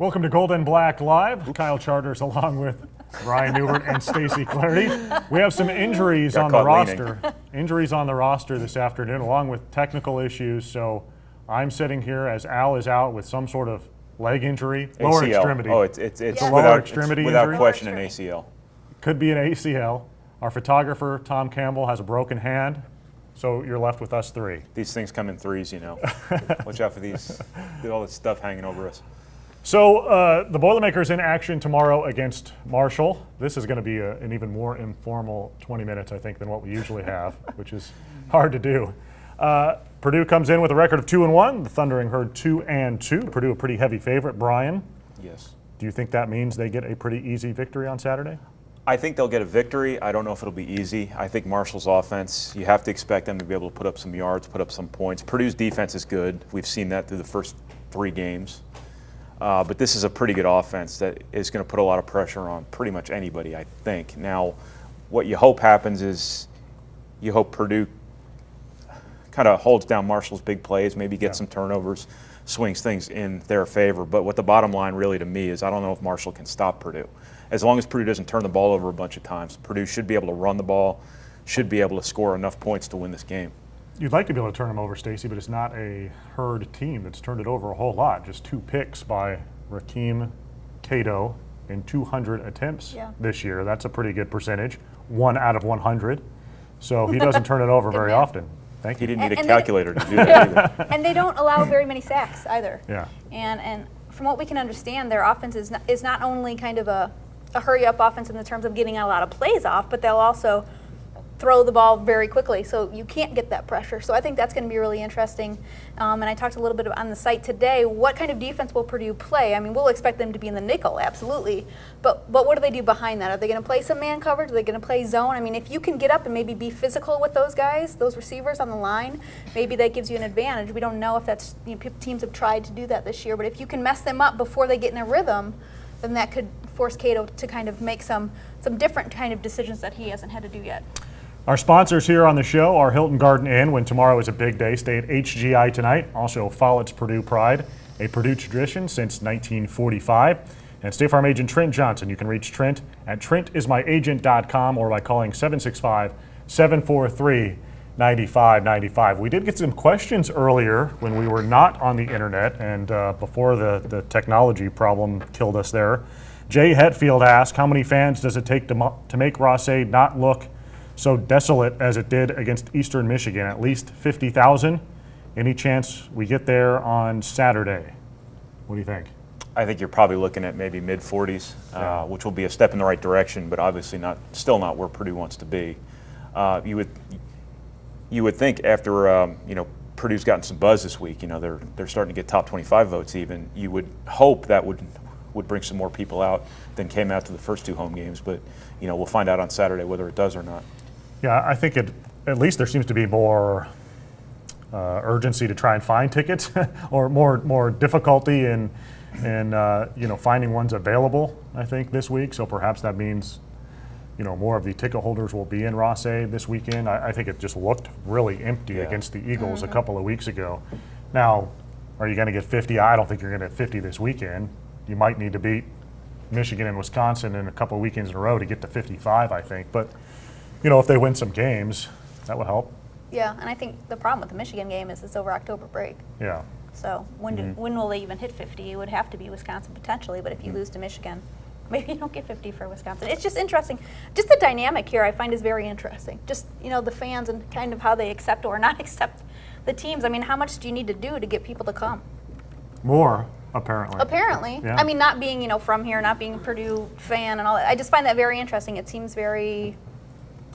Welcome to Golden Black Live. Kyle Charters along with Ryan Newbert and Stacy Clarity. We have some injuries on the roster. Injuries on the roster this afternoon, along with technical issues. So I'm sitting here as Al is out with some sort of leg injury, lower extremity. Oh, it's lower extremity without injury. question an ACL. Could be an ACL. Our photographer Tom Campbell has a broken hand. So you're left with us three. These things come in threes, you know. Watch out for these, all this stuff hanging over us. So the Boilermakers in action tomorrow against Marshall. This is going to be an even more informal 20 minutes, I think, than what we usually have, which is hard to do. Purdue comes in with a record of 2-1. The Thundering Herd 2-2. Purdue a pretty heavy favorite. Brian? Yes. Do you think that means they get a pretty easy victory on Saturday? I think they'll get a victory. I don't know if it'll be easy. I think Marshall's offense, you have to expect them to be able to put up some yards, put up some points. Purdue's defense is good. We've seen that through the first 3 games. But this is a pretty good offense that is going to put a lot of pressure on pretty much anybody, I think. Now, what you hope happens is you hope Purdue kind of holds down Marshall's big plays, maybe gets some turnovers, swings things in their favor. But what the bottom line really to me is I don't know if Marshall can stop Purdue. As long as Purdue doesn't turn the ball over a bunch of times, Purdue should be able to run the ball, should be able to score enough points to win this game. You'd like to be able to turn them over, Stacy, but it's not a Herd team that's turned it over a whole lot. Just 2 picks by Rakeem Cato in 200 attempts this year. That's a pretty good percentage, 1 out of 100. So he doesn't turn it over very often. Thank you. He didn't need a calculator to do that either. And they don't allow very many sacks either. Yeah. And from what we can understand, their offense is not only kind of a hurry-up offense in the terms of getting a lot of plays off, but they'll also throw the ball very quickly, so you can't get that pressure. So I think that's going to be really interesting. And I talked a little bit on the site today, what kind of defense will Purdue play? I mean, we'll expect them to be in the nickel, absolutely. But what do they do behind that? Are they going to play some man coverage? Are they going to play zone? I mean, if you can get up and maybe be physical with those guys, those receivers on the line, maybe that gives you an advantage. We don't know if that's, teams have tried to do that this year, but if you can mess them up before they get in a rhythm, then that could force Cato to kind of make some different kind of decisions that he hasn't had to do yet. Our sponsors here on the show are Hilton Garden Inn. When tomorrow is a big day, stay at HGI tonight. Also, Follett's Purdue Pride, a Purdue tradition since 1945. And State Farm agent Trent Johnson. You can reach Trent at trentismyagent.com or by calling 765-743-9595. We did get some questions earlier when we were not on the internet and before the technology problem killed us there. Jay Hetfield asked, how many fans does it take to make Ross-Ade not look so desolate as it did against Eastern Michigan? At least 50,000. Any chance we get there on Saturday? What do you think? I think you're probably looking at maybe mid-40s, which will be a step in the right direction, but obviously still not where Purdue wants to be. You would think after Purdue's gotten some buzz this week, they're starting to get top 25 votes even. You would hope that would bring some more people out than came out to the first 2 home games, but we'll find out on Saturday whether it does or not. Yeah, I think at least there seems to be more urgency to try and find tickets, or more difficulty in finding ones available, I think, this week. So perhaps that means more of the ticket holders will be in Ross-Ade this weekend. I think it just looked really empty against the Eagles a couple of weeks ago. Now, are you going to get 50? I don't think you're going to get 50 this weekend. You might need to beat Michigan and Wisconsin in a couple of weekends in a row to get to 55, I think. But if they win some games, that would help. Yeah, and I think the problem with the Michigan game is it's over October break. Yeah. So when will they even hit 50? It would have to be Wisconsin potentially, but if you lose to Michigan, maybe you don't get 50 for Wisconsin. It's just interesting. Just the dynamic here I find is very interesting. Just, the fans and kind of how they accept or not accept the teams. I mean, how much do you need to do to get people to come? More. Apparently. Yeah. I mean, not being, from here, not being a Purdue fan and all that. I just find that very interesting. It seems very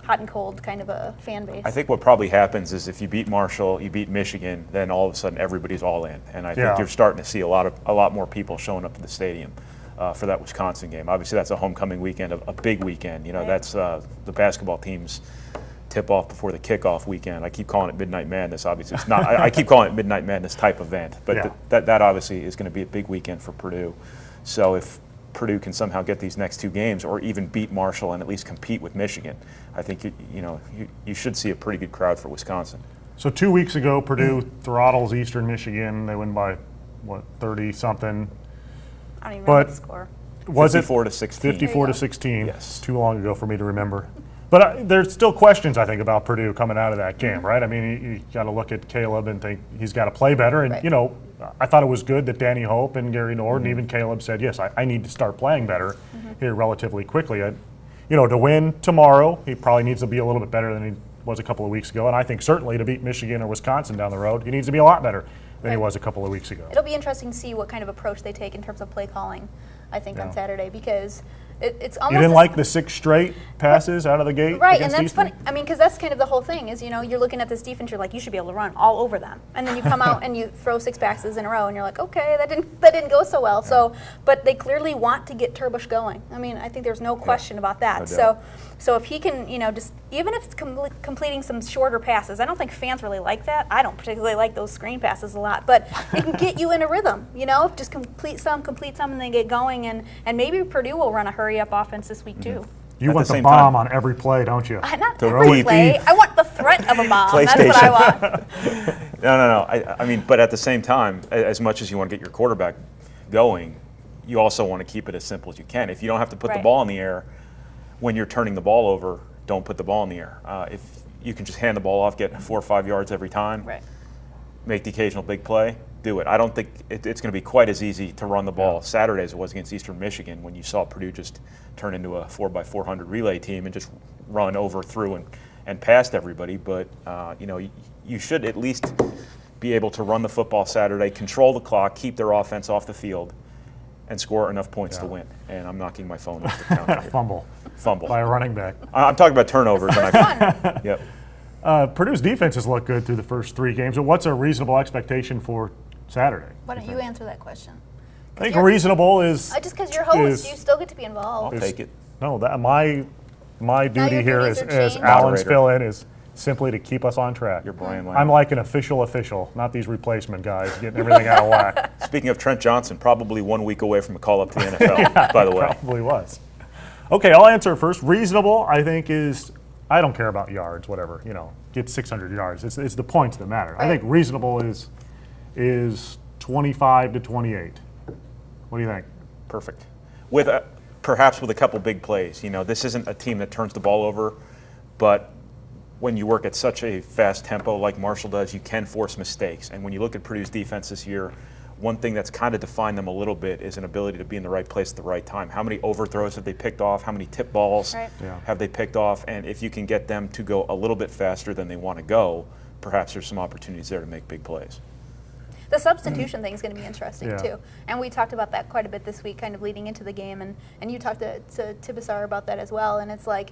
hot and cold kind of a fan base. I think what probably happens is if you beat Marshall, you beat Michigan, then all of a sudden everybody's all in. And I think you're starting to see a lot more people showing up to the stadium for that Wisconsin game. Obviously, that's a homecoming weekend, a big weekend. That's the basketball teams tip off before the kickoff weekend. I keep calling it Midnight Madness. Obviously, it's not. I keep calling it Midnight Madness type event, but that obviously is going to be a big weekend for Purdue. So if Purdue can somehow get these next 2 games, or even beat Marshall and at least compete with Michigan, I think you should see a pretty good crowd for Wisconsin. So 2 weeks ago, Purdue throttles Eastern Michigan. They win by 30 something. I don't even remember But the score. Was it 54 to 16. 54 to There you go. 16? Yes. It's too long ago for me to remember. But there's still questions, I think, about Purdue coming out of that game, right? I mean, you got to look at Caleb and think he's got to play better. And, Right. you know, I thought it was good that Danny Hope and Gary Nord and even Caleb said, yes, I need to start playing better here relatively quickly. You know, to win tomorrow, he probably needs to be a little bit better than he was a couple of weeks ago. And I think certainly to beat Michigan or Wisconsin down the road, he needs to be a lot better than he Right. was a couple of weeks ago. It'll be interesting to see what kind of approach they take in terms of play calling, I think, Yeah. on Saturday, because it's almost You didn't the like the 6 straight passes out of the gate right, and against that's Eastern? funny. I mean, because that's kind of the whole thing is, you know, you're looking at this defense, you're like, you should be able to run all over them, and then you come out and you throw 6 passes in a row, and you're like, okay, that didn't go so well. So, but they clearly want to get Turbush going. I mean, I think there's no question about that. No So, doubt. so if he can, you know, just even if it's completing some shorter passes, I don't think fans really like that. I don't particularly like those screen passes a lot, but it can get you in a rhythm. You know, just complete some, and then get going, and maybe Purdue will run a hurry up offense this week too. You At want the the same bomb time- on every play, don't you? Not The every PvP. play. I want the threat of a bomb. That's what I want. No. I mean, but at the same time, as much as you want to get your quarterback going, you also want to keep it as simple as you can. If you don't have to put the Right. ball in the air when you're turning the ball over, don't put the ball in the air. If you can just hand the ball off, get 4 or 5 yards every time, Right. make the occasional big play, do it. I don't think it's going to be quite as easy to run the ball Saturday as it was against Eastern Michigan when you saw Purdue just turn into a 4x400 relay team and just run over, through, and past everybody. But you know, you should at least be able to run the football Saturday, control the clock, keep their offense off the field, and score enough points to win. And I'm knocking my phone off the counter here. Fumble by a running back. I'm talking about turnovers. And Fun. yep. Purdue's defense has looked good through the first 3 games. And what's a reasonable expectation for Saturday? Why don't you answer that question? I think you're- reasonable is Just because you're host, is- you still get to be I'll involved. take it. no. That my duty your here duties is are as changed? Alan's Moderator. fill-in is simply to keep us on track. You're Brian Lamb. I'm like an official, not these replacement guys getting everything out of whack. Speaking of Trent Johnson, probably 1 week away from a call up to the NFL, by the way. Probably was. Okay, I'll answer it first. Reasonable, I think, is I don't care about yards, whatever. You know, get 600 yards. It's the points that matter. I think reasonable is 25 to 28. What do you think? Perfect. With perhaps with a couple big plays. You know, this isn't a team that turns the ball over, but when you work at such a fast tempo like Marshall does, you can force mistakes. And when you look at Purdue's defense this year, one thing that's kind of defined them a little bit is an ability to be in the right place at the right time. How many overthrows have they picked off? How many tip balls Right. Yeah. have they picked off? And if you can get them to go a little bit faster than they want to go, perhaps there's some opportunities there to make big plays. The substitution thing is going to be interesting Yeah. too, and we talked about that quite a bit this week, kind of leading into the game, and you talked to Tibisar about that as well. And it's like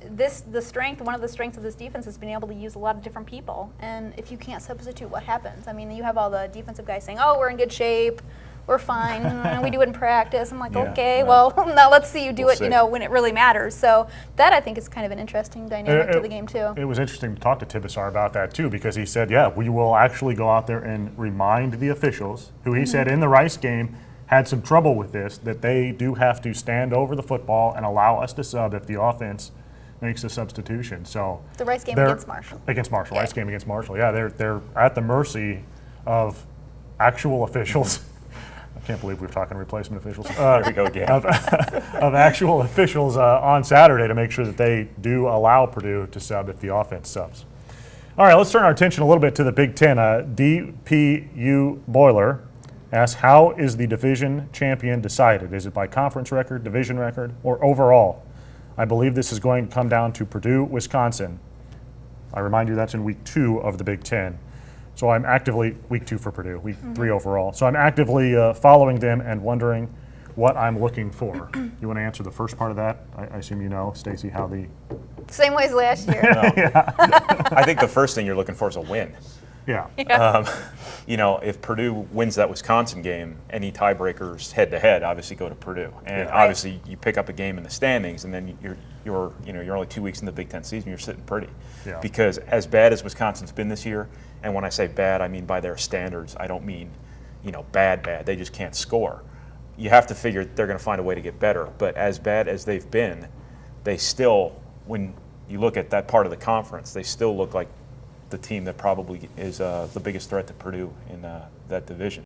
one of the strengths of this defense is being able to use a lot of different people. And if you can't substitute, what happens? I mean, you have all the defensive guys saying, "Oh, we're in good shape, we're fine, and we do it in practice." I'm like, Yeah, okay, well, well, now let's see you do we'll it, see. you know, when it really matters. So that I think is kind of an interesting dynamic to the game too. It was interesting to talk to Tibisar about that too, because he said, yeah, we will actually go out there and remind the officials, who he said in the Rice game had some trouble with this, that they do have to stand over the football and allow us to sub if the offense makes a substitution. So The Rice game they're- against Marshall. Against Marshall, Yeah. Rice game against Marshall. Yeah, they're at the mercy of actual officials. I can't believe we're talking replacement officials. There we go again. Of actual officials on Saturday to make sure that they do allow Purdue to sub if the offense subs. All right, let's turn our attention a little bit to the Big Ten. DPU Boiler asks, how is the division champion decided? Is it by conference record, division record, or overall? I believe this is going to come down to Purdue, Wisconsin. I remind you that's in week 2 of the Big Ten. So I'm actively, week 2 for Purdue, week 3 overall. So I'm actively following them and wondering what I'm looking for. You want to answer the first part of that? I assume you know, Stacy, how the, Same way as last year. I think the first thing you're looking for is a win. yeah. You know, if Purdue wins that Wisconsin game, any tiebreakers head-to-head obviously go to Purdue, and obviously you pick up a game in the standings, and then you're only 2 weeks in the Big Ten season, you're sitting pretty. Yeah. Because as bad as Wisconsin's been this year, and when I say bad, I mean by their standards, I don't mean, you know, bad. They just can't score. You have to figure they're going to find a way to get better. But as bad as they've been, they still, when you look at that part of the conference, they still look like the team that probably is the biggest threat to Purdue in that division.